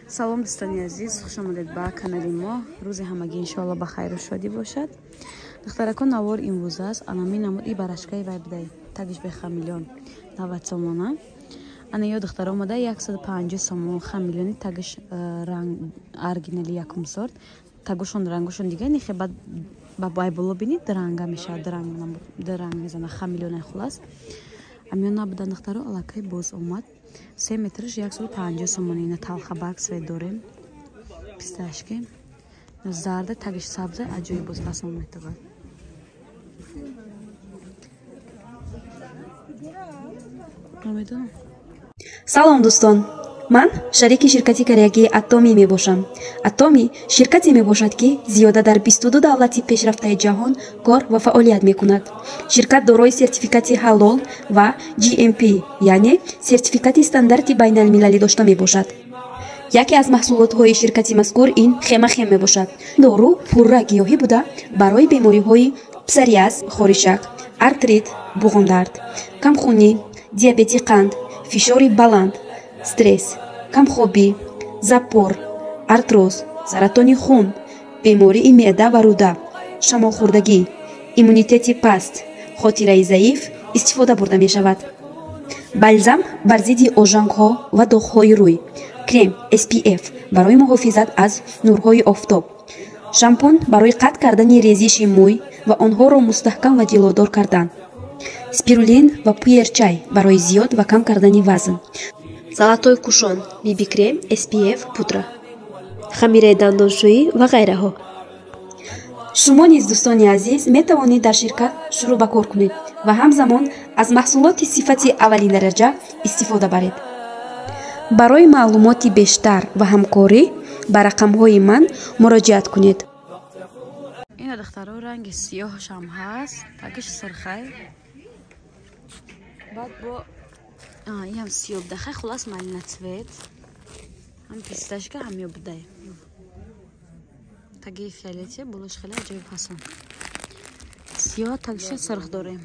салом дӯстони азиз, хуш омадед ба канали мо. Рӯзи ҳамагӣ иншоалло ба хайру шодӣ бошад. Духтаракон навор имрӯз аст. Анами намуди барашкаи вай бидай. Тагиш бе хамилён 90 сомона. Ана ё духтара омада 150 сомон хамилёни тагиш ранг оригинали якум сорт. Тагушон рангушон дига нихе бад ба бай боло бинид дранга мешавад. Дранг мезана хамилёнай хулас. Амён набудан духтаро алакай боз омад. 3 метрш 150 сомони на талха барг свет дорем. Писташки. Зарда тагиш сабза аҷоиб боз пасанд метавад. Салом дӯстон. Ман шарики ширкати кореягии Atomi мебошам. Atomi ширкате мебошад ки зиёда дар 22 давлати пешрафтаи ҷаҳон кор ва фаъолият мекунад. Ширкат дорои сертификати ҳалол ва GMP, яъне сертификати стандарти байналмилалӣ дошта мебошад. Яке аз маҳсулотҳои ширкати мазкур ин хемахем мебошад. Дору пурра гиёҳӣ буда барои бемориҳои псориаз, хоришак, артрит, буғондард, камхунӣ, диабети қанд, фишори баланд, стресс, камхобӣ, запор, артроз, саратони хун, бемории меъда ва рӯда, шамолхӯрдагӣ, иммунитети паст, хотираи заиф истифода бурда мешавад. Бальзам бар зидди ожангҳо ва доғҳои рӯй, крем SPF барои муҳофизат аз нурҳои офтоб, шампун барои қатъ кардани резиши мӯй ва онҳоро мустаҳкам ва ҷиловдор кардан, спирулин ва пуерчай барои зиёд ва кам кардани вазн, золотой кушон, BB крем SPF пудра, хамираи дандоншӯӣ ва ғайраҳо. шумо низ дӯстони азиз метавонед дар ширкат шурӯъ ба кор кунед ва ҳамзамон аз маҳсулоти сифати аввалин дараҷа истифода баред. барои маълумоти бештар ва ҳамкорӣ ба рақамҳои ман муроҷиат кунед. Ина духтаро ранги сиёҳаш ҳам ҳаст, тагиш сирхай. Баъд бо ям сиёб дахай хулас малина цвет. Ҳам писташка ҳам ёбдай. Таги фиолете болош хеле аҷоиб ҳасон. Сиёҳ тагиша сирх дорем.